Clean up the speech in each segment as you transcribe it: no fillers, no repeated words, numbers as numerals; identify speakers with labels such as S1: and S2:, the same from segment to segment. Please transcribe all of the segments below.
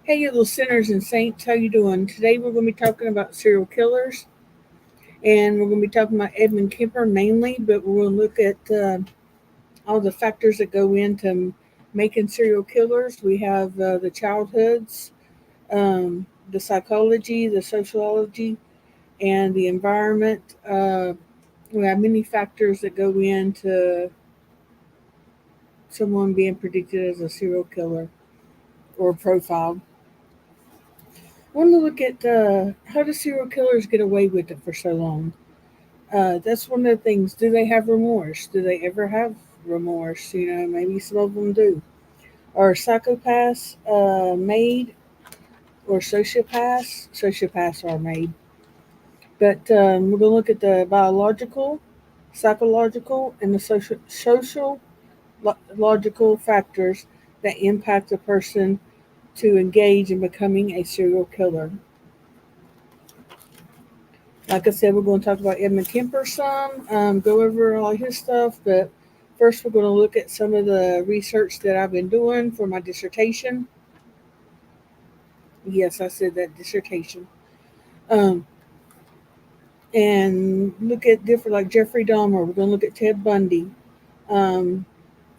S1: Hey, you little sinners and saints, how you doing? Today we're going to be talking about serial killers, and we're going to be talking about Edmund Kemper mainly, but we're going to look at all the factors that go into making serial killers. We have the childhoods, the psychology, the sociology, and the environment. We have many factors that go into someone being predicted as a serial killer or profiled. I want to look at how do serial killers get away with it for so long? That's one of the things. Do they have remorse? Do they ever have remorse? Maybe some of them do. Are psychopaths made or sociopaths? Sociopaths are made. But we're going to look at the biological, psychological, and the social logical factors that impact a person to engage in becoming a serial killer. Like I said, we're going to talk about Edmund Kemper some, go over all his stuff, but first we're going to look at some of the research that I've been doing for my dissertation. Yes, I said that dissertation. Um, and look at different, like Jeffrey Dahmer. We're going to look at Ted Bundy. Um,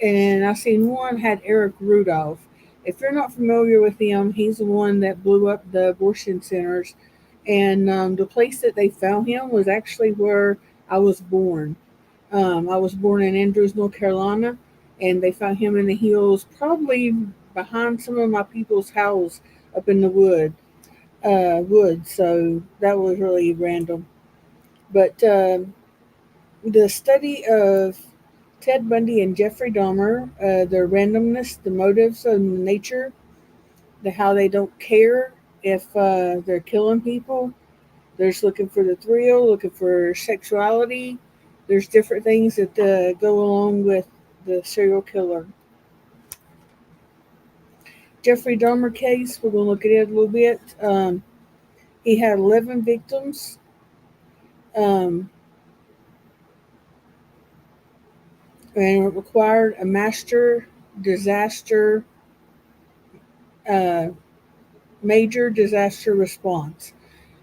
S1: and I seen one had Eric Rudolph. If you're not familiar with him, he's the one that blew up the abortion centers. And the place that they found him was actually where I was born. I was born in Andrews, North Carolina, and they found him in the hills, probably behind some of my people's house up in the woods. So that was really random. But the study of Ted Bundy and Jeffrey Dahmer, their randomness, the motives, and the nature, the how they don't care if they're killing people. They're just looking for the thrill, looking for sexuality. There's different things that go along with the serial killer. Jeffrey Dahmer case, we're going to look at it a little bit. He had 11 victims. Um, and it required a master disaster, uh, major disaster response.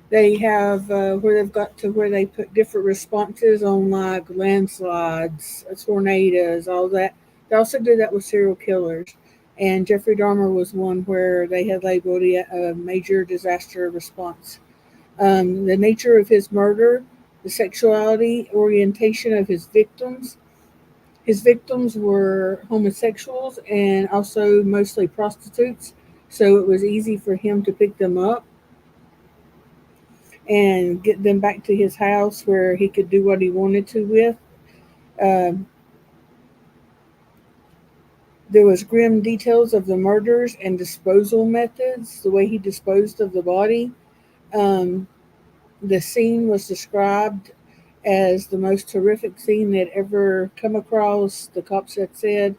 S1: They have where they've got to where they put different responses on like landslides, tornadoes, all that. They also do that with serial killers. And Jeffrey Dahmer was one where they had labeled it a major disaster response. The nature of his murder, the sexuality, orientation of his victims. His victims were homosexuals and also mostly prostitutes, so it was easy for him to pick them up and get them back to his house where he could do what he wanted to with. Um, there was grim details of the murders and disposal methods, the way he disposed of the body. Um, the scene was described as the most horrific scene they'd ever come across. The cops had said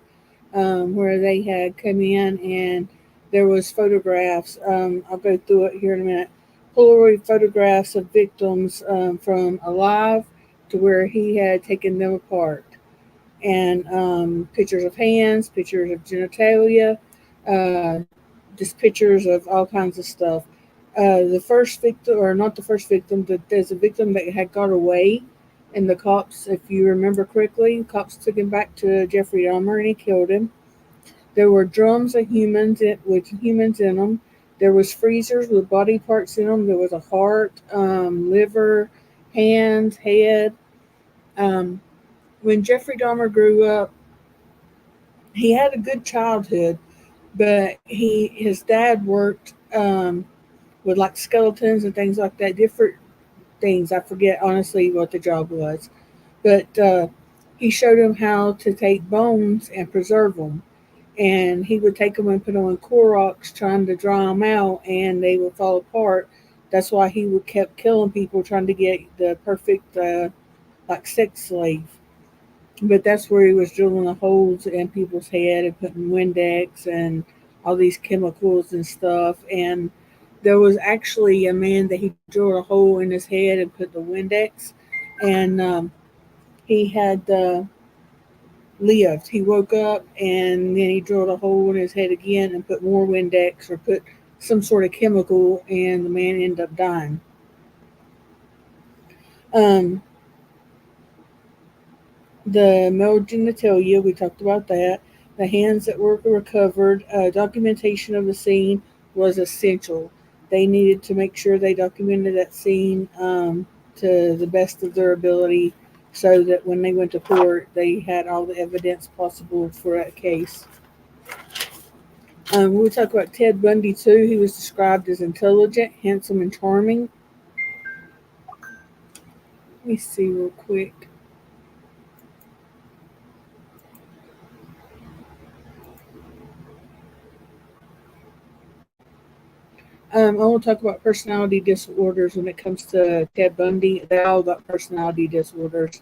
S1: where they had come in and there was photographs. I'll go through it here in a minute. Polaroid photographs of victims from alive to where he had taken them apart, and pictures of hands, pictures of genitalia, uh, just pictures of all kinds of stuff. The first victim, or not the first victim, but there's a victim that had got away, and the cops, if you remember correctly, cops took him back to Jeffrey Dahmer and he killed him. There were drums of with humans in them. There was freezers with body parts in them. There was a heart, liver, hands, head. Um, when Jeffrey Dahmer grew up, he had a good childhood, but his dad worked with like skeletons and things like that, different things. I forget honestly what the job was, but he showed him how to take bones and preserve them, and he would take them and put them on Clorox, trying to dry them out, and they would fall apart. That's why he would kept killing people, trying to get the perfect like sex slave. But that's where he was drilling the holes in people's head and putting Windex and all these chemicals and stuff. And there was actually a man that he drilled a hole in his head and put the Windex, and he had lived. He woke up and then he drilled a hole in his head again and put more Windex or put some sort of chemical, and the man ended up dying. Um, the male genitalia, we talked about that. The hands that were recovered, documentation of the scene was essential. They needed to make sure they documented that scene to the best of their ability so that when they went to court, they had all the evidence possible for that case. When we talk about Ted Bundy, too, he was described as intelligent, handsome, and charming. Let me see real quick. I want to talk about personality disorders when it comes to Ted Bundy. They all got personality disorders,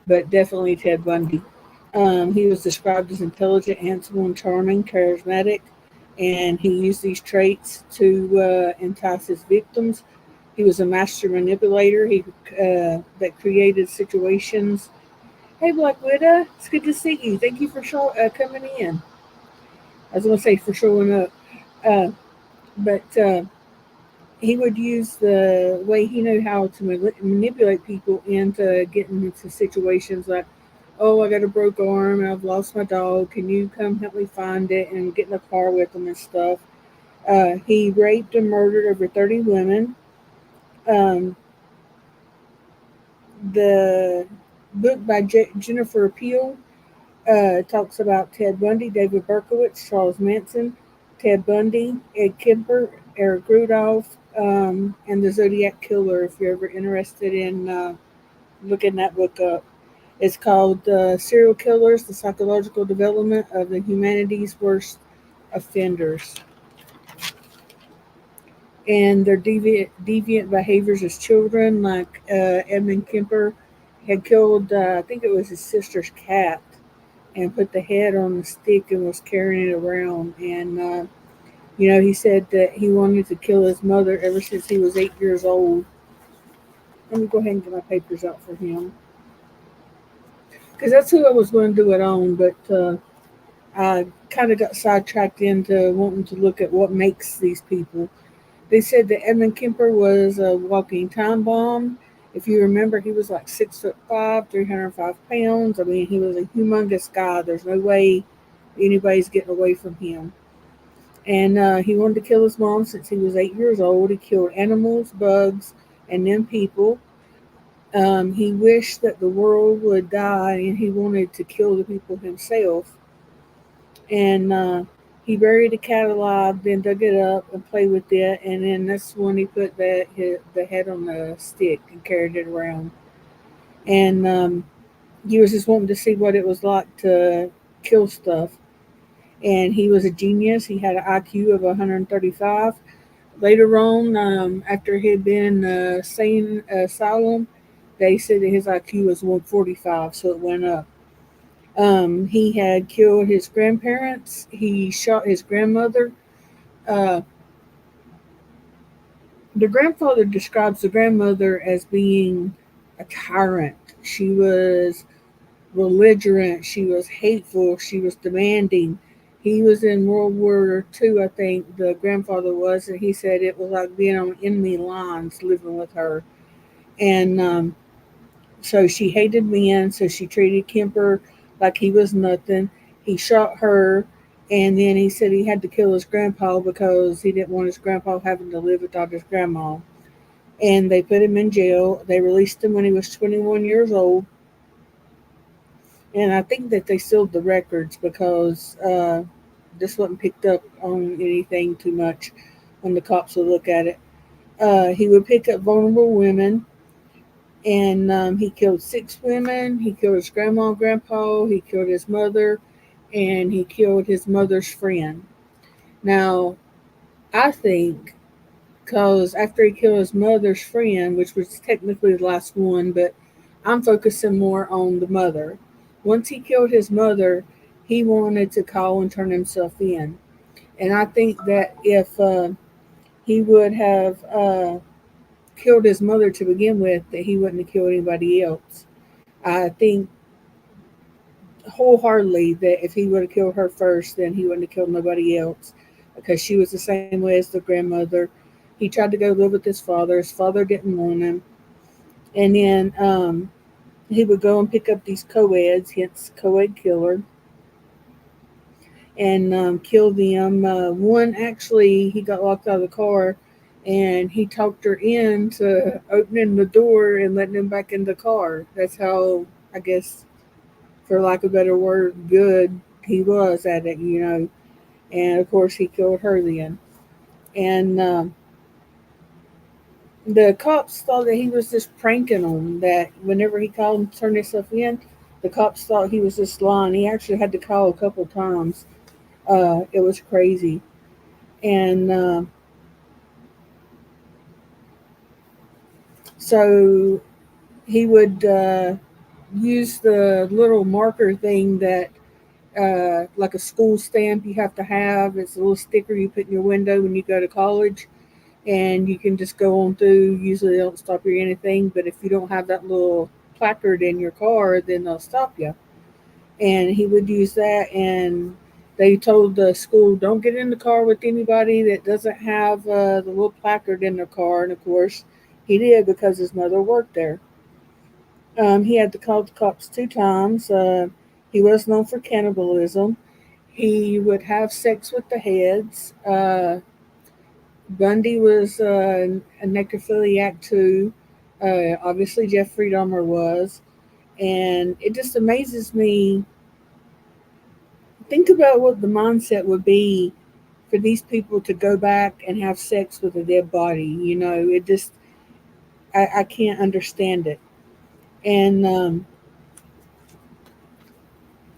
S1: but definitely Ted Bundy. He was described as intelligent, handsome, and charming, charismatic, and he used these traits to entice his victims. He was a master manipulator. He that created situations. Hey, Black Widow, it's good to see you. Thank you for coming in. I was going to say for showing up, but he would use the way he knew how to manipulate people into getting into situations like, oh, I got a broke arm and I've lost my dog. Can you come help me find it and get in the car with them and stuff? He raped and murdered over 30 women. Um, the book by Jennifer Peel talks about Ted Bundy, David Berkowitz, Charles Manson, Ted Bundy, Ed Kemper, Eric Rudolph, and the Zodiac Killer. If you're ever interested in looking that book up, it's called Serial Killers: The Psychological Development of the Humanity's Worst Offenders and their deviant behaviors as children. Like Edmund Kemper had killed, I think it was his sister's cat, and put the head on the stick and was carrying it around. And, he said that he wanted to kill his mother ever since he was 8 years old. Let me go ahead and get my papers out for him. Because that's who I was going to do it on, but I kind of got sidetracked into wanting to look at what makes these people. They said that Edmund Kemper was a walking time bomb. If you remember, he was like 6'5", 305 pounds. I mean, he was a humongous guy. There's no way anybody's getting away from him. And he wanted to kill his mom since he was 8 years old. He killed animals, bugs, and then people. He wished that the world would die, and he wanted to kill the people himself. And he buried the cat alive, then dug it up and played with it, and then that's when he put the head on the stick and carried it around. And he was just wanting to see what it was like to kill stuff. And he was a genius. He had an IQ of 135. Later on, after he had been in a sane asylum, they said that his IQ was 145, so it went up. He had killed his grandparents. He shot his grandmother. Uh, the grandfather describes the grandmother as being a tyrant. She was belligerent. She was hateful. She was demanding. He was in World War II, I think, the grandfather was, and he said it was like being on enemy lines living with her. And so she hated men, so she treated Kemper like he was nothing. He shot her, and then he said he had to kill his grandpa because he didn't want his grandpa having to live without his grandma. And they put him in jail. They released him when he was 21 years old. And I think that they sealed the records because this wasn't picked up on anything too much when the cops would look at it. He would pick up vulnerable women, and he killed 6 women. He killed his grandma and grandpa. He killed his mother, and he killed his mother's friend. Now, I think because after he killed his mother's friend, which was technically the last one, but I'm focusing more on the mother. Once he killed his mother, he wanted to call and turn himself in. And I think that if he would have killed his mother to begin with, that he wouldn't have killed anybody else. I think wholeheartedly that if he would have killed her first, then he wouldn't have killed nobody else. because she was the same way as the grandmother. He tried to go live with his father. His father didn't want him. And then he would go and pick up these co-eds, hence co-ed killer, and kill them. One actually, he got locked out of the car, and he talked her into opening the door and letting him back in the car. That's how, I guess, for lack of a better word, good he was at it, you know. And of course, he killed her then. And the cops thought that he was just pranking them. That whenever he called and turned himself in, the cops thought he was just lying. He actually had to call a couple times. It was crazy. And so he would use the little marker thing that, like a school stamp, you have to have. It's a little sticker you put in your window when you go to college, and you can just go on through. Usually, they don't stop you or anything, but if you don't have that little placard in your car, then they'll stop you. And he would use that, and they told the school, don't get in the car with anybody that doesn't have the little placard in their car. And of course, he did because his mother worked there. He had to call the cops 2 times. He was known for cannibalism. He would have sex with the heads. Bundy was a necrophiliac too. Obviously, Jeffrey Dahmer was. And it just amazes me. Think about what the mindset would be for these people to go back and have sex with a dead body. You know, it just, I can't understand it. And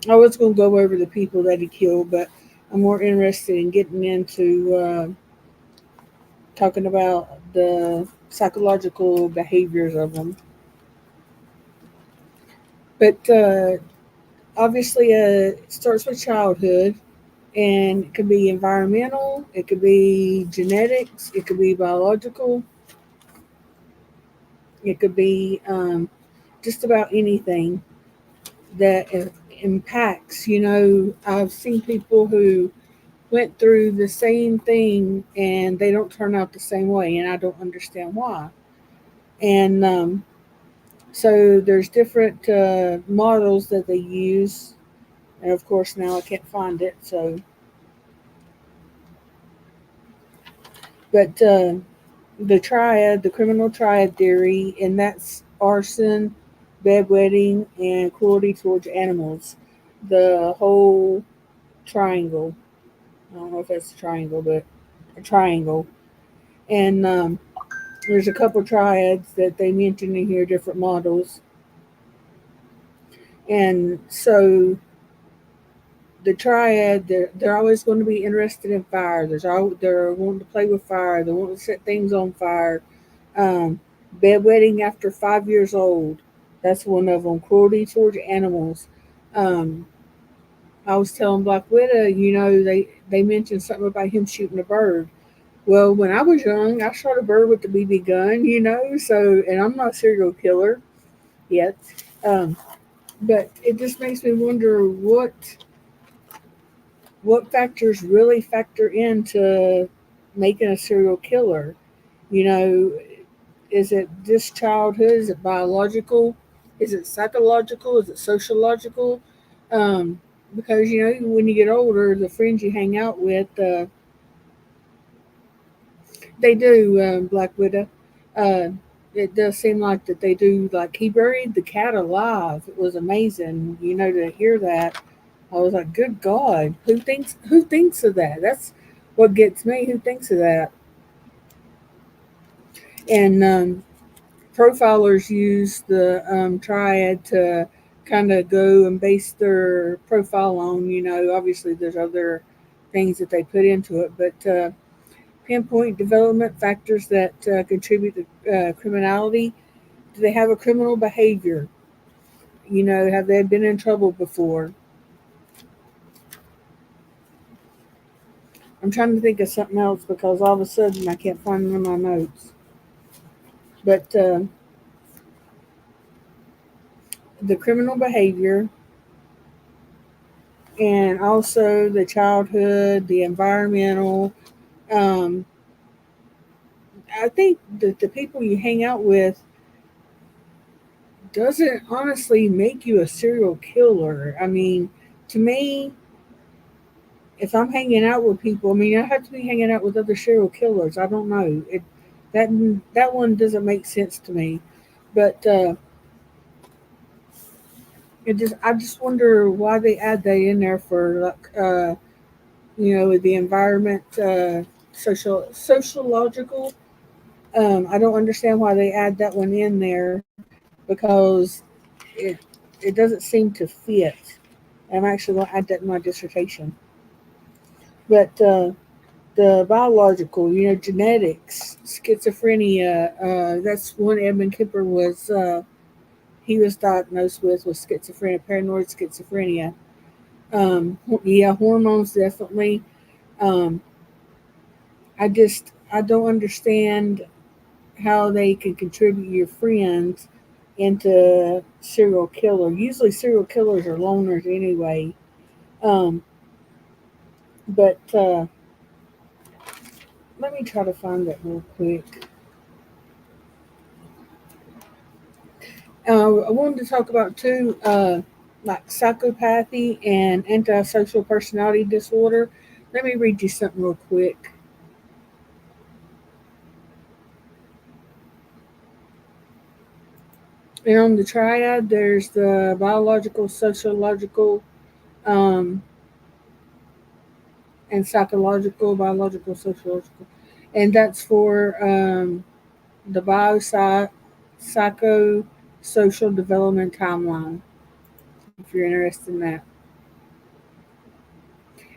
S1: I was going to go over the people that he killed, but I'm more interested in getting into talking about the psychological behaviors of them. But obviously, it starts with childhood, and it could be environmental, it could be genetics, it could be biological, it could be just about anything that impacts. You know, I've seen people who went through the same thing and they don't turn out the same way, and I don't understand why. And so there's different models that they use, and of course now I can't find it. So, but the triad, the criminal triad theory, and that's arson, bedwetting, and cruelty towards animals. The whole triangle. I don't know if that's a triangle, but a triangle. And there's a couple triads that they mention in here, different models. And so the triad, they're always going to be interested in fire. They're wanting to play with fire. They want to set things on fire. Um, Bedwetting after 5 years old. That's one of them. Cruelty towards animals. Um, I was telling Black Widow, you know, they mentioned something about him shooting a bird. Well, when I was young, I shot a bird with the BB gun, you know. So, and I'm not a serial killer yet. Um, but it just makes me wonder what factors really factor into making a serial killer. You know, is it just childhood? Is it biological? Is it psychological? Is it sociological? Because you know, when you get older, the friends you hang out with, they do. Black Widow. Uh, it does seem like that they do. Like he buried the cat alive. It was amazing. You know, to hear that, I was like, "Good God, who thinks of that?" That's what gets me. Who thinks of that? And profilers use the triad to kind of go and base their profile on. You know, obviously there's other things that they put into it, but pinpoint development factors that contribute to criminality. Do they have a criminal behavior? You know, have they been in trouble before? I'm trying to think of something else because all of a sudden I can't find it in my notes. But the criminal behavior, and also the childhood, the environmental. Um, I think that the people you hang out with doesn't honestly make you a serial killer. I mean, to me, if I'm hanging out with people, I mean, I have to be hanging out with other serial killers. I don't know. That that one doesn't make sense to me. But I just wonder why they add that in there for like the environment, sociological. I don't understand why they add that one in there because it it doesn't seem to fit. I'm actually going to add that in my dissertation. But the biological, genetics, schizophrenia. That's one Edmund Kemper was. He was diagnosed with schizophrenia, paranoid schizophrenia. Yeah, hormones definitely. Um, I don't understand how they can contribute your friends into serial killer. Usually serial killers are loners anyway. Um, but let me try to find that real quick. I wanted to talk about too, like psychopathy and antisocial personality disorder. Let me read you something real quick. And on the triad, there's the biological, sociological, um, and psychological, biological, sociological, and that's for the psychosocial development timeline. If you're interested in that,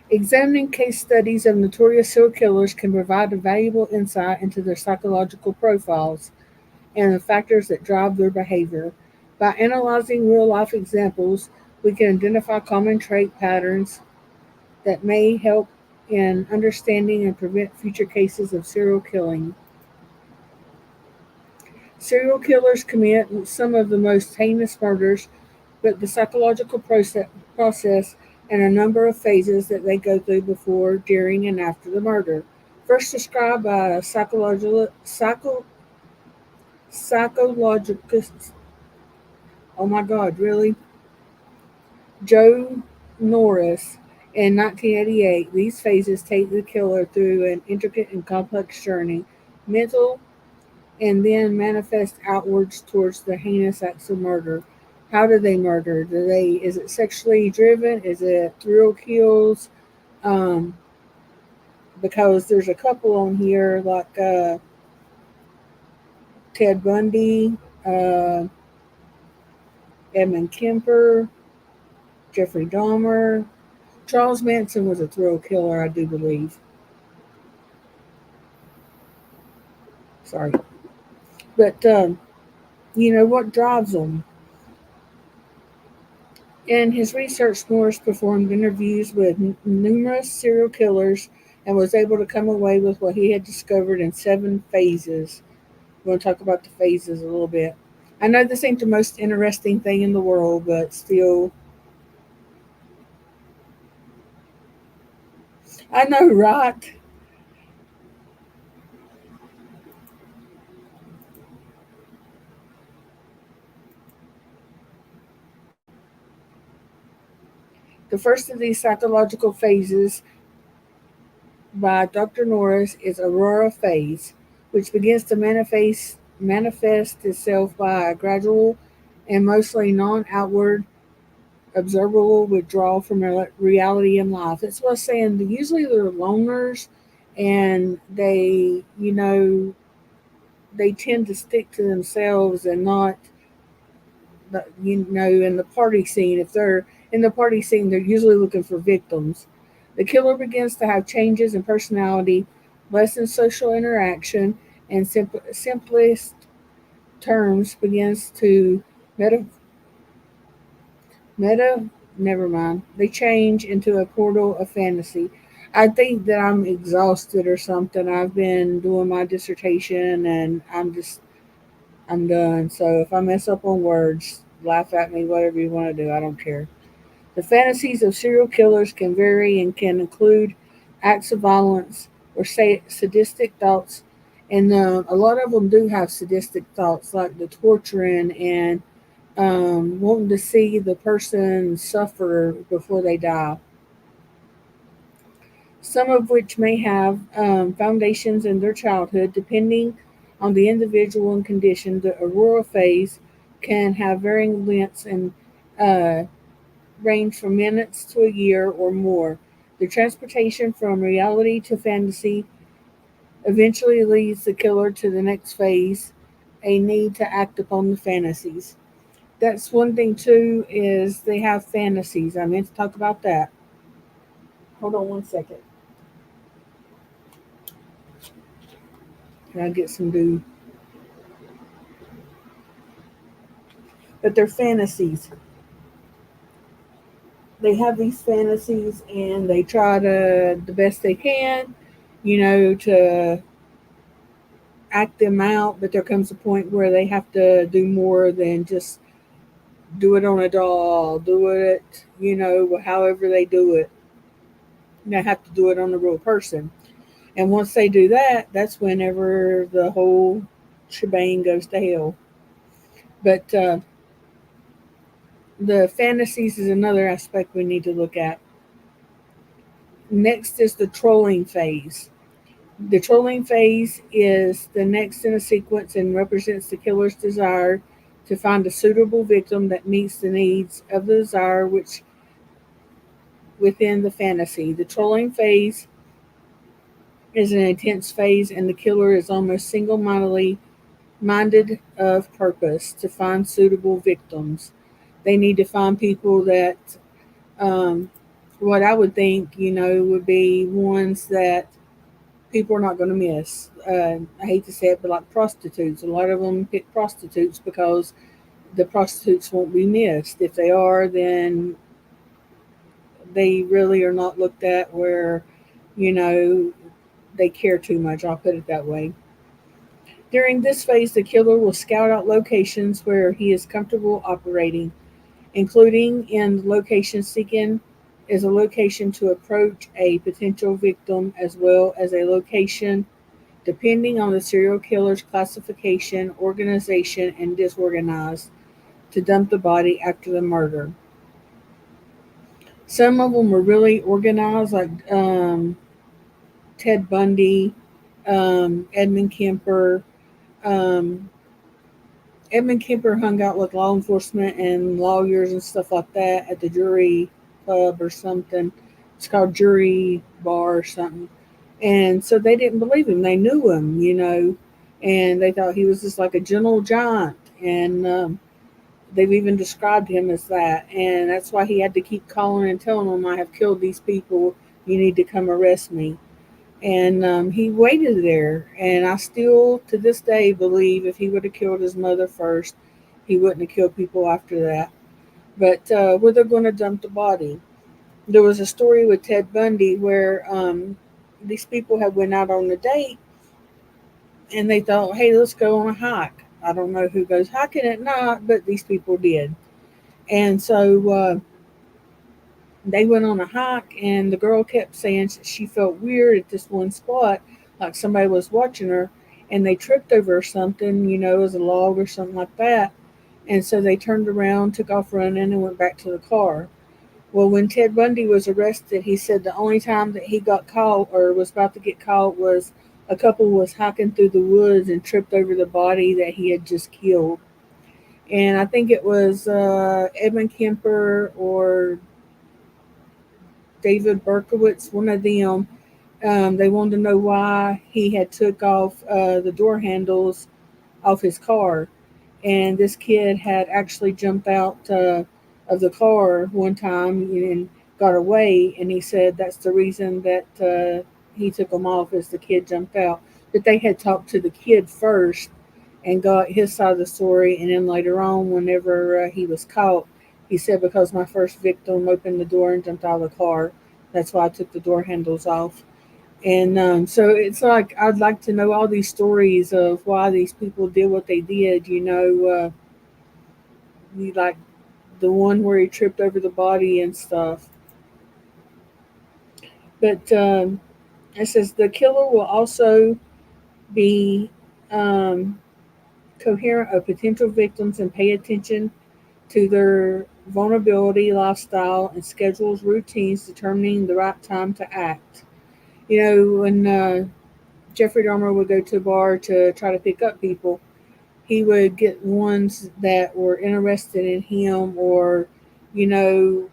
S1: examining case studies of notorious serial killers can provide a valuable insight into their psychological profiles and the factors that drive their behavior. By analyzing real life examples, we can identify common trait patterns that may help in understanding and prevent future cases of serial killing. Serial killers commit some of the most heinous murders, but the psychological process and a number of phases that they go through before, during, and after the murder. First described by a psychologist, oh my God, really? Joe Norris in 1988, these phases take the killer through an intricate and complex journey, mental, and then manifest outwards towards the heinous acts of murder. How do they murder? Is it sexually driven? Is it thrill kills? Um, because there's a couple on here like Ted Bundy, uh, Edmund Kemper, Jeffrey Dahmer. Charles Manson was a thrill killer, I do believe. Sorry. But what drives them? In his research, Norris performed interviews with numerous serial killers and was able to come away with what he had discovered in 7 phases. We're going to talk about the phases a little bit. I know this ain't the most interesting thing in the world, but still, I know, right? The first of these psychological phases by Dr. Norris is Aurora phase, which begins to manifest itself by a gradual and mostly non-outward observable withdrawal from reality in life. That's what I'm saying. Usually they're loners, and they tend to stick to themselves and not, in the party scene. If they're in the party scene, they're usually looking for victims. The killer begins to have changes in personality, less in social interaction, and simplest terms begins to meta Meta, never mind. They change into a portal of fantasy. I think that I'm exhausted or something. I've been doing my dissertation and I'm done. So if I mess up on words, laugh at me, whatever you want to do. I don't care. The fantasies of serial killers can vary and can include acts of violence or say sadistic thoughts, and a lot of them do have sadistic thoughts, like the torturing and wanting to see the person suffer before they die. Some of which may have foundations in their childhood, depending on the individual and condition. The aurora phase can have varying lengths and uh, range from minutes to a year or more. The transportation from reality to fantasy eventually leads the killer to the next phase, a need to act upon the fantasies. That's one thing too, is they have fantasies. I meant to talk about that. Hold on one second. Can I get some dew? But they're fantasies. They have these fantasies and they try to the best they can, to act them out, but there comes a point where they have to do more than just do it on a doll, do it, however they do it. They have to do it on a real person. And once they do that, that's whenever the whole shebang goes to hell. But the fantasies is another aspect we need to look at. Next is the trolling phase. The trolling phase is the next in a sequence and represents the killer's desire to find a suitable victim that meets the needs of the desire which within the fantasy. The trolling phase is an intense phase and the killer is almost single-mindedly minded of purpose to find suitable victims. They need to find people that um, what I would think, would be ones that people are not going to miss. I hate to say it, but like prostitutes, a lot of them pick prostitutes because the prostitutes won't be missed. If they are, then they really are not looked at where, you know, they care too much. I'll put it that way. During this phase, the killer will scout out locations where he is comfortable operating, including in location seeking is a location to approach a potential victim as well as a location depending on the serial killer's classification, organization, and disorganized, to dump the body after the murder. Some of them were really organized, like Ted Bundy, Edmund Kemper. Um, Edmund Kemper hung out with law enforcement and lawyers and stuff like that at the jury club or something. It's called Jury Bar or something. And so they didn't believe him. They knew him, and they thought he was just like a gentle giant. And they've even described him as that. And that's why he had to keep calling and telling them, I have killed these people. You need to come arrest me. And he waited there. And I still, to this day, believe if he would have killed his mother first, he wouldn't have killed people after that. But where they're going to dump the body. There was a story with Ted Bundy where these people had went out on a date and they thought, hey, let's go on a hike. I don't know who goes hiking at night, but these people did. And so they went on a hike, and the girl kept saying she felt weird at this one spot, like somebody was watching her, and they tripped over something, as a log or something like that. And so they turned around, took off running, and went back to the car. Well, when Ted Bundy was arrested, he said the only time that he got caught or was about to get caught was a couple was hiking through the woods and tripped over the body that he had just killed. And I think it was Edmund Kemper or David Berkowitz, one of them. They wanted to know why he had took off the door handles off his car, and this kid had actually jumped out of the car one time and got away. And he said that's the reason that he took them off, as the kid jumped out. But they had talked to the kid first and got his side of the story, and then later on, whenever he was caught, he said because my first victim opened the door and jumped out of the car, that's why I took the door handles off. And so it's like I'd like to know all these stories of why these people did what they did. You like the one where he tripped over the body and stuff. But it says the killer will also be um, coherent of potential victims and pay attention to their vulnerability, lifestyle, and schedules, routines, determining the right time to act. You know, when Jeffrey Dahmer would go to a bar to try to pick up people, he would get ones that were interested in him or, you know,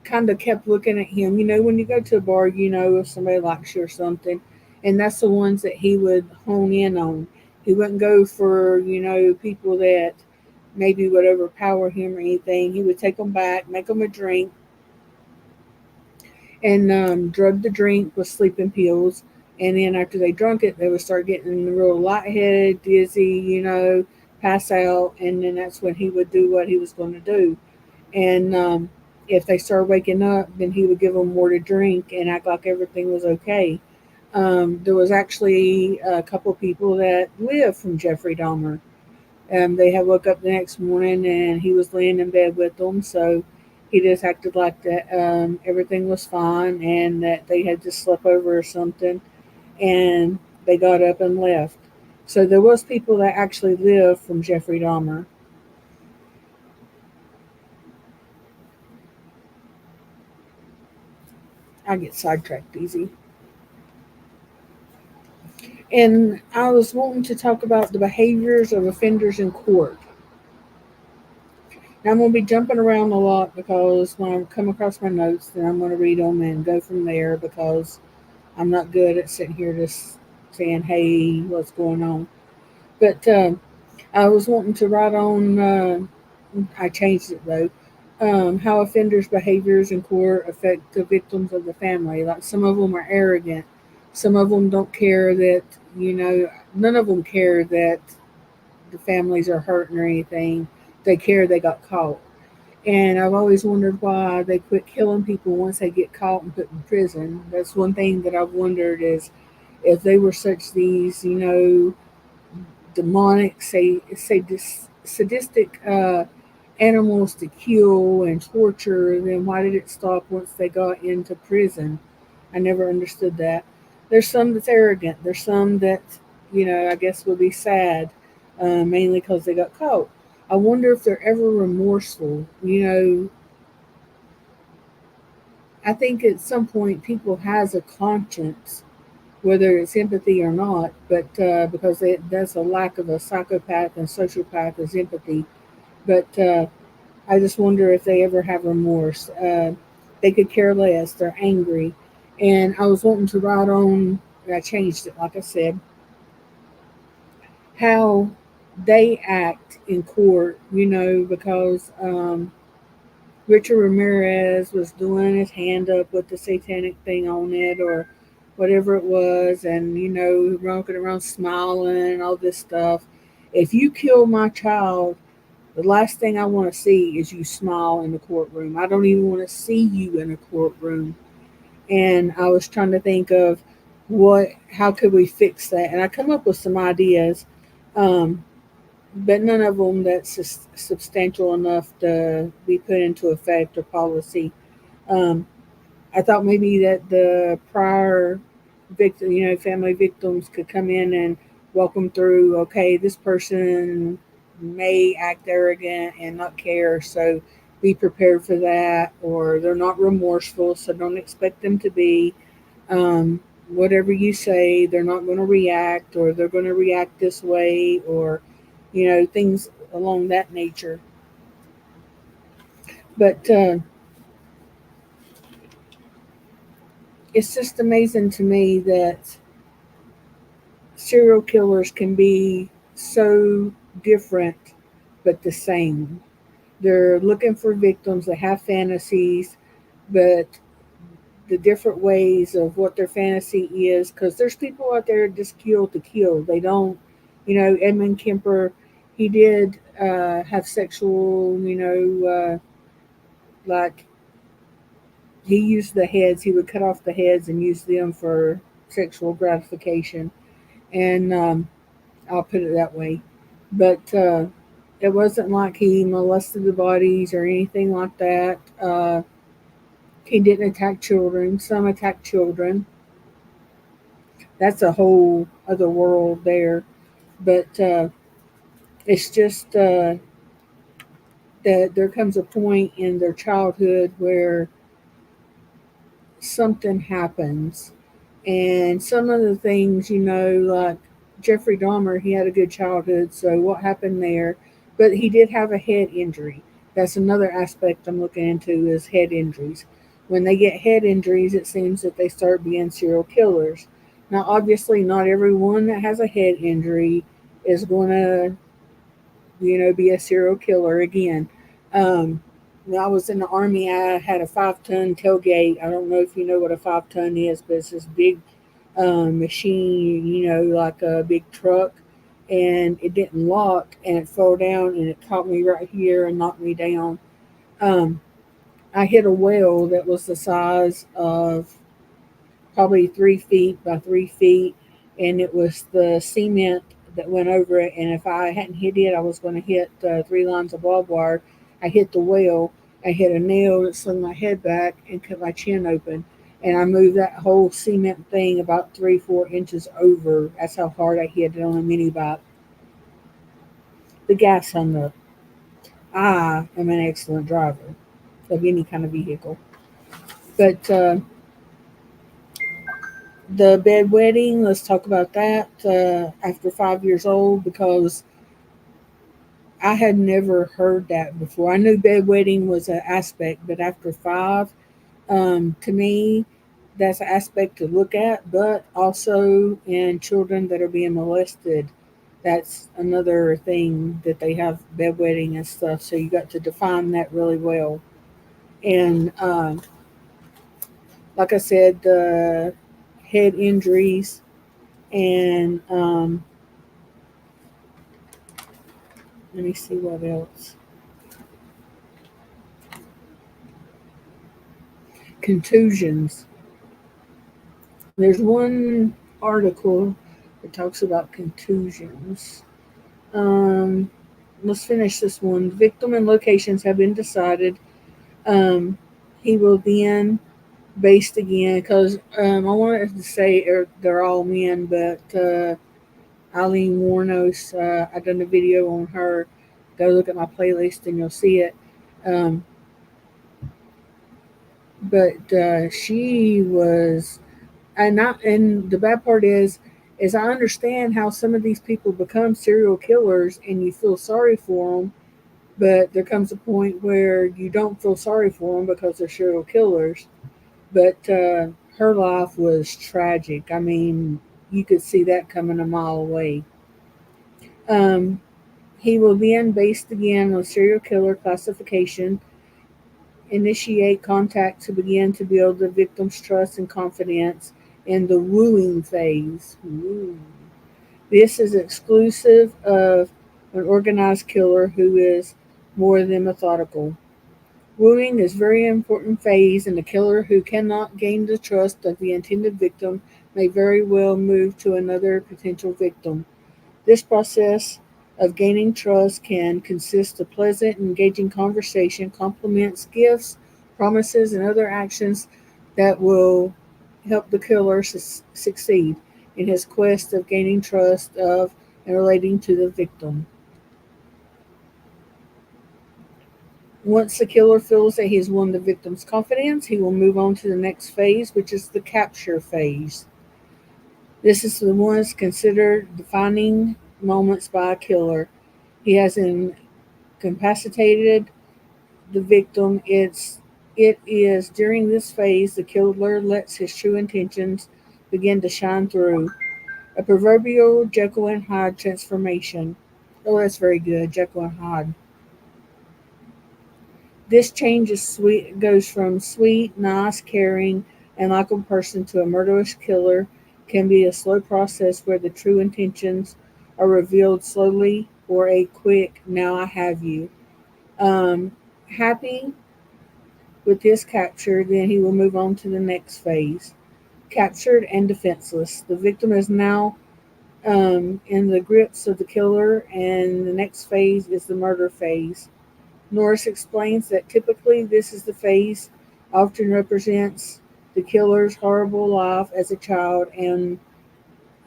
S1: kind of kept looking at him. You know, when you go to a bar, you know if somebody likes you or something. And that's the ones that he would hone in on. He wouldn't go for, you know, people that maybe would overpower him or anything. He would take them back, make them a drink, and drug the drink with sleeping pills. And then after they drunk it, they would start getting real lightheaded, dizzy, you know, pass out. And then that's when he would do what he was going to do. And if they started waking up, then he would give them more to drink and act like everything was okay. There was actually a couple people that lived from Jeffrey Dahmer. They had woke up the next morning and he was laying in bed with them. So he just acted like that everything was fine and that they had just slept over or something. And they got up and left. So there was people that actually lived from Jeffrey Dahmer. I get sidetracked easy. And I was wanting to talk about the behaviors of offenders in court. Now I'm going to be jumping around a lot because when I come across my notes, then I'm going to read them and go from there because I'm not good at sitting here just saying, hey, what's going on. But I was wanting to write on, I changed it though, how offenders' behaviors in court affect the victims of the family. Like some of them are arrogant, some of them don't care that, you know, none of them care that the families are hurting or anything. They care they got caught. And I've always wondered why they quit killing people once they get caught and put in prison. That's one thing that I've wondered is if they were such these, you know, demonic, sadistic animals to kill and torture, then why did it stop once they got into prison? I never understood that. There's some that's arrogant. There's some that, you know, I guess would be sad, mainly because they got caught. I wonder if they're ever remorseful. You know, I think at some point people has a conscience, whether it's empathy or not, but because that's a lack of a psychopath and sociopath is empathy. But I just wonder if they ever have remorse. They could care less. They're angry. And I was wanting to write on, I changed it, like I said, how they act in court, you know, because Richard Ramirez was doing his hand up with the satanic thing on it or whatever it was, and, you know, walking around smiling and all this stuff. If you kill my child, the last thing I want to see is you smile in the courtroom. I don't even want to see you in a courtroom. And I was trying to think of how could we fix that? And I come up with some ideas, um, but none of them that's substantial enough to be put into effect or policy. Um, I thought maybe that the prior victim, you know, family victims could come in and walk them through. Okay, this person may act arrogant and not care, so be prepared for that. Or they're not remorseful, so don't expect them to be. Whatever you say, they're not going to react, or they're going to react this way, or, you know, things along that nature. But it's just amazing to me that serial killers can be so different but the same. They're looking for victims that have fantasies, but the different ways of what their fantasy is, because there's people out there just kill to kill. They don't, you know, Edmund Kemper, he did have sexual, you know, like he used the heads, he would cut off the heads and use them for sexual gratification. And I'll put it that way. But It wasn't like he molested the bodies or anything like that. He didn't attack children. Some attacked children. That's a whole other world there. But it's just that there comes a point in their childhood where something happens. And some of the things, like Jeffrey Dahmer, he had a good childhood. So what happened there? But he did have a head injury. That's another aspect I'm looking into is head injuries. When they get head injuries, it seems that they start being serial killers. Now, obviously, not everyone that has a head injury is going to, be a serial killer again. Um, when I was in the army, I had a 5-ton tailgate. I don't know if you know what a 5-ton is, but it's this big machine, like a big truck, and it didn't lock, and it fell down, and it caught me right here and knocked me down. Um, I hit a well that was the size of probably 3 feet by 3 feet, and it was the cement that went over it. And if I hadn't hit it, I was going to hit 3 lines of barbed wire. I hit the well. I hit a nail that slung my head back and cut my chin open. And I moved that whole cement thing about 3-4 inches over. That's how hard I hit it on a mini bike. The gas hung up. I am an excellent driver of any kind of vehicle. But the bedwetting, let's talk about that after 5 years old, because I had never heard that before. I knew bedwetting was an aspect, but after five, to me, that's an aspect to look at, but also in children that are being molested. That's another thing that they have bedwetting and stuff. So you got to define that really well. And like I said, the head injuries and let me see what else. Contusions. There's one article that talks about contusions. Um, let's finish this one. Victim and locations have been decided. Um, he will then based again because I wanted to say they're all men, but Eileen Warnos, I done a video on her. Go look at my playlist and you'll see it. Um, but she was, and the bad part is I understand how some of these people become serial killers and you feel sorry for them, but there comes a point where you don't feel sorry for them because they're serial killers. But her life was tragic. I mean, you could see that coming a mile away. Um, he will then, based again on serial killer classification, initiate contact to begin to build the victim's trust and confidence in the wooing phase. Ooh. This is exclusive of an organized killer who is more than methodical. Wooing is a very important phase, and the killer who cannot gain the trust of the intended victim may very well move to another potential victim. This process of gaining trust can consist of pleasant, engaging conversation, compliments, gifts, promises, and other actions that will help the killer succeed in his quest of gaining trust of and relating to the victim. Once the killer feels that he has won the victim's confidence, he will move on to the next phase, which is the capture phase. This is the one that's considered defining moments by a killer. He has incapacitated the victim. It is during this phase the killer lets his true intentions begin to shine through. A proverbial Jekyll and Hyde transformation. Oh, that's very good, Jekyll and Hyde. This change is sweet goes from sweet, nice, caring, and likable person to a murderous killer can be a slow process where the true intentions are revealed slowly or a quick now I have you. Happy with his capture, then he will move on to the next phase. Captured and defenseless. The victim is now in the grips of the killer, and the next phase is the murder phase. Norris explains that typically this is the phase often represents the killer's horrible life as a child and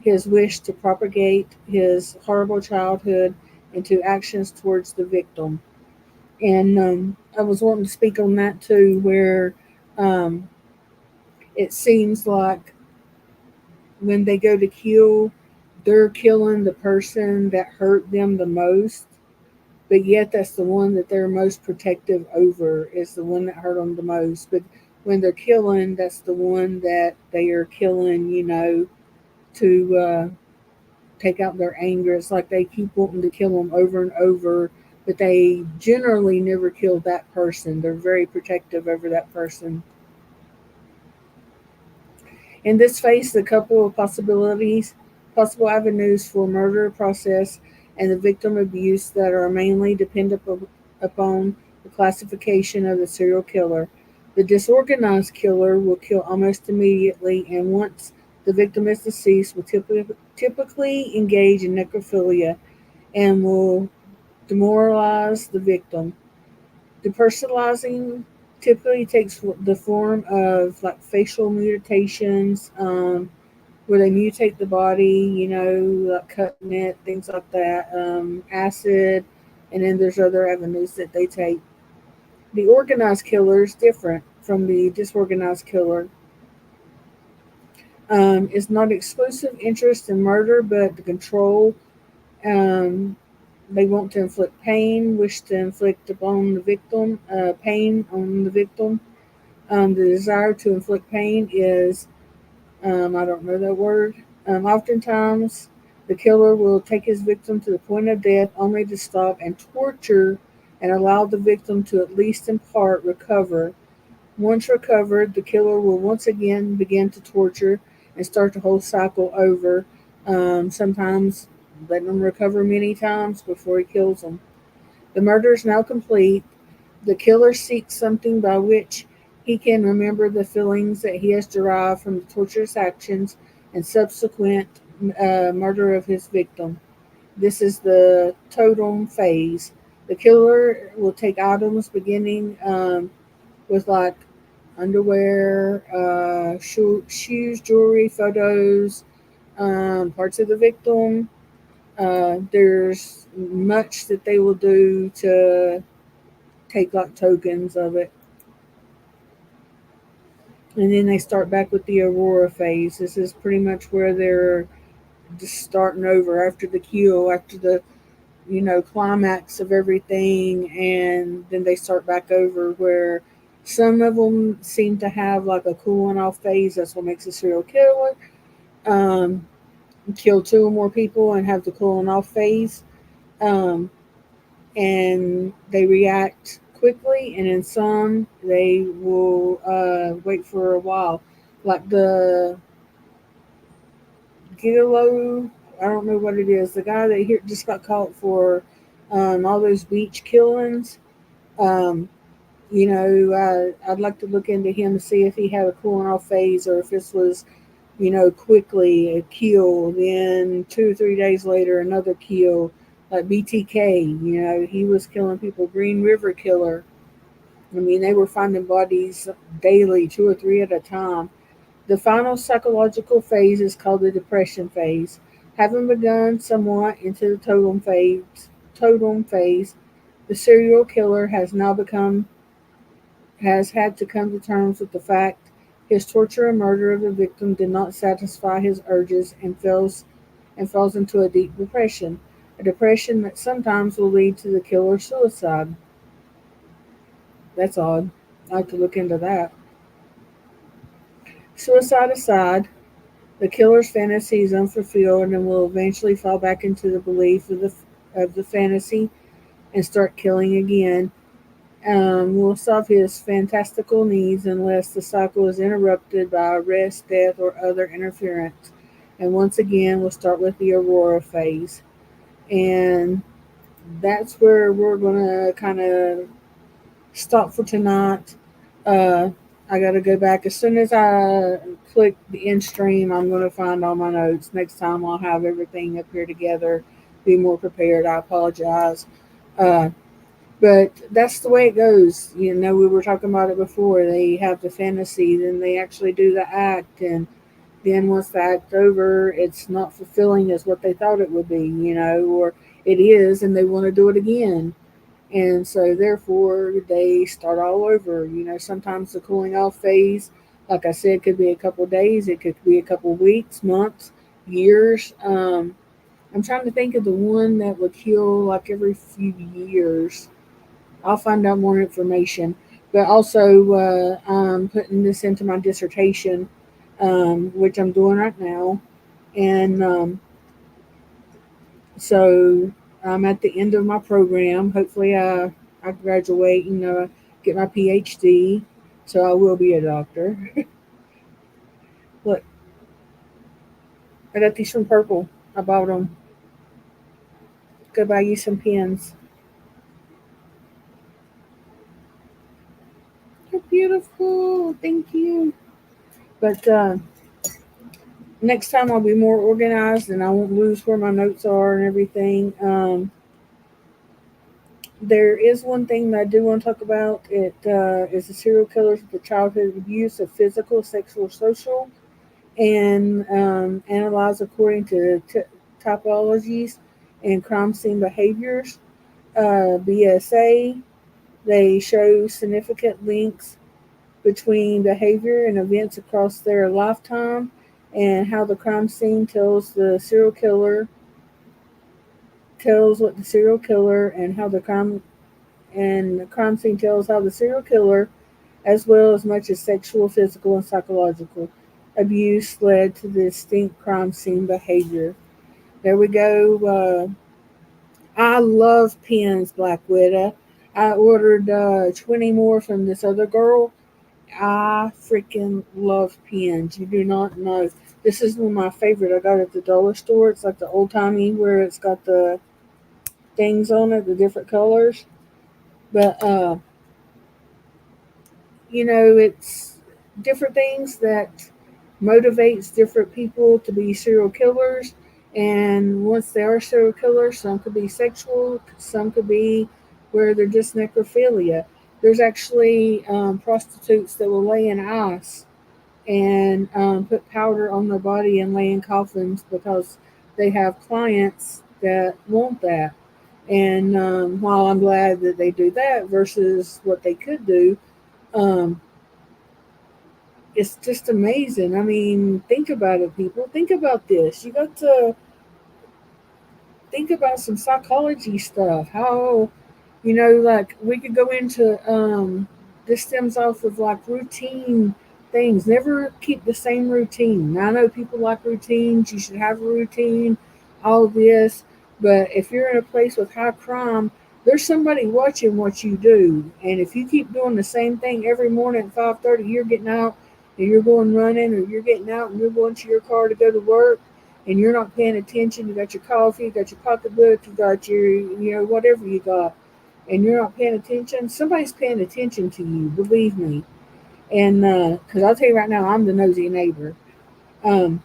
S1: his wish to propagate his horrible childhood into actions towards the victim. And I was wanting to speak on that too, where um, it seems like when they go to kill, they're killing the person that hurt them the most, but yet that's the one that they're most protective over, is the one that hurt them the most. But when they're killing, that's the one that they are killing, to take out their anger. It's like they keep wanting to kill them over and over, but they generally never kill that person. They're very protective over that person. In this phase, the couple of possible avenues for murder process and the victim abuse that are mainly dependent upon the classification of the serial killer. The disorganized killer will kill almost immediately, and once the victim is deceased, will typically engage in necrophilia and will demoralize the victim. Depersonalizing typically takes the form of like facial mutations, where they mutate the body, like cutting it, things like that, acid, and then there's other avenues that they take. The organized killer is different from the disorganized killer. It's not exclusive interest in murder, but the control. Um, they want to inflict pain, wish to inflict upon the victim, pain on the victim. The desire to inflict pain is, I don't know that word. Oftentimes, the killer will take his victim to the point of death only to stop and torture and allow the victim to at least in part recover. Once recovered, the killer will once again begin to torture and start the whole cycle over, sometimes letting them recover many times before he kills them. The murder is now complete. The killer seeks something by which he can remember the feelings that he has derived from the torturous actions and subsequent murder of his victim. This is the totem phase. The killer will take items beginning with like underwear, shoes, jewelry, photos, parts of the victim. There's much that they will do to take like tokens of it. And then they start back with the Aurora phase. This is pretty much where they're just starting over after the kill, after the climax of everything, and then they start back over where some of them seem to have like a cooling off phase. That's what makes a serial killer. Um, Kill two or more people and have the cooling off phase. Um, and they react quickly, and in some they will wait for a while. Like the Gigolo, I don't know what it is. The guy that here just got caught for all those beach killings. Um, I'd like to look into him to see if he had a cooling off phase or if this was, quickly a kill, then 2 or 3 days later another kill, like BTK. He was killing people. Green River Killer. I mean, they were finding bodies daily, two or three at a time. The final psychological phase is called the depression phase. Having begun somewhat into the totem phase, the serial killer has had to come to terms with the fact his torture and murder of the victim did not satisfy his urges and falls into a deep depression, a depression that sometimes will lead to the killer's suicide. That's odd. I have to look into that. Suicide aside, the killer's fantasy is unfulfilled and will eventually fall back into the belief of the fantasy and start killing again. Will solve his fantastical needs unless the cycle is interrupted by arrest, death, or other interference. And once again, we'll start with the Aurora phase. And that's where we're going to kind of stop for tonight. Uh, I got to go back. As soon as I click the end stream, I'm going to find all my notes. Next time I'll have everything up here together, be more prepared. I apologize. Uh, but that's the way it goes. You know, we were talking about it before. They have the fantasy, then they actually do the act. And then once the act's over, it's not fulfilling as what they thought it would be, or it is, and they want to do it again. And so therefore they start all over. Sometimes the cooling off phase, like I said, could be a couple of days, it could be a couple of weeks, months, years. I'm trying to think of the one that would heal like every few years. I'll find out more information. But also, I'm putting this into my dissertation, which I'm doing right now. And so I'm at the end of my program. Hopefully, I graduate and get my PhD. So I will be a doctor. Look, I got these from Purple. I bought them. Go buy you some pens. They're beautiful. Thank you. But next time I'll be more organized and I won't lose where my notes are and everything. There is one thing that I do want to talk about. It is the serial killers with the childhood abuse of physical, sexual, social, and analyzed according to typologies and crime scene behaviors. BSA, they show significant links between behavior and events across their lifetime, and how the crime scene tells what the serial killer and how the crime scene tells how the serial killer, as well as much as sexual, physical, and psychological abuse, led to the distinct crime scene behavior. There we go. I love pens, Black Widow. I ordered 20 more from this other girl. I freaking love pens. You do not know. This is one of my favorite. I got it at the dollar store. It's like the old timey where it's got the things on it, the different colors. But it's different things that motivates different people to be serial killers. And once they are serial killers, some could be sexual, some could be where they're just necrophilia. There's actually prostitutes that will lay in ice and put powder on their body and lay in coffins because they have clients that want that. And while I'm glad that they do that versus what they could do, um, it's just amazing. I mean, think about it, people. Think about this. You got to think about some psychology stuff. How, like we could go into this stems off of like routine things. Never keep the same routine. Now, I know people like routines. You should have a routine, all this. But if you're in a place with high crime, there's somebody watching what you do. And if you keep doing the same thing every morning at 5:30, you're getting out and you're going running, or you're getting out and you're going to your car to go to work, and you're not paying attention. You got your coffee, you got your pocketbook, you got your, whatever you got, and you're not paying attention. Somebody's paying attention to you, believe me. And because I'll tell you right now, I'm the nosy neighbor. Um,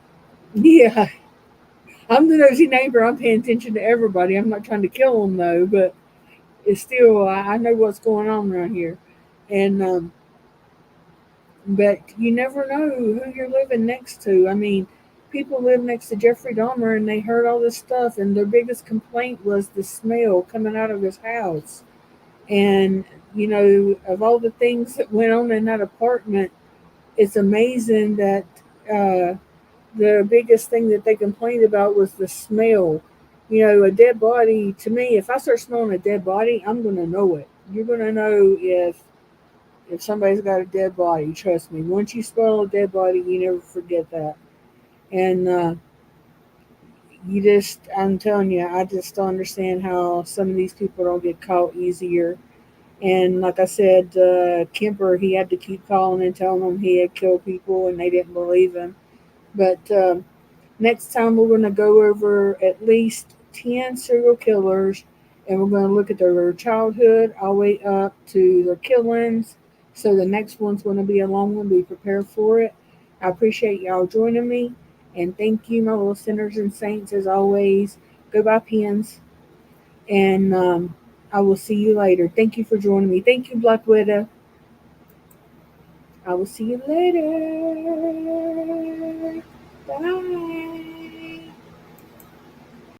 S1: yeah, I'm the nosy neighbor. I'm paying attention to everybody. I'm not trying to kill them though, but it's still, I know what's going on around here. And but you never know who you're living next to. I mean, people live next to Jeffrey Dahmer and they heard all this stuff, and their biggest complaint was the smell coming out of his house. And, of all the things that went on in that apartment, it's amazing that uh, the biggest thing that they complained about was the smell. A dead body, to me, if I start smelling a dead body, I'm going to know it. You're going to know if somebody's got a dead body. Trust me. Once you smell a dead body, you never forget that. And I'm telling you, I just don't understand how some of these people don't get caught easier. And like I said, Kemper, he had to keep calling and telling them he had killed people, and they didn't believe him. But next time, we're going to go over at least 10 serial killers, and we're going to look at their childhood all the way up to their killings, So the next one's going to be a long one. Be prepared for it. I appreciate y'all joining me. And thank you, my little sinners and saints, as always. Go buy pens. And I will see you later. Thank you for joining me. Thank you, Black Widow. I will see you later. Bye.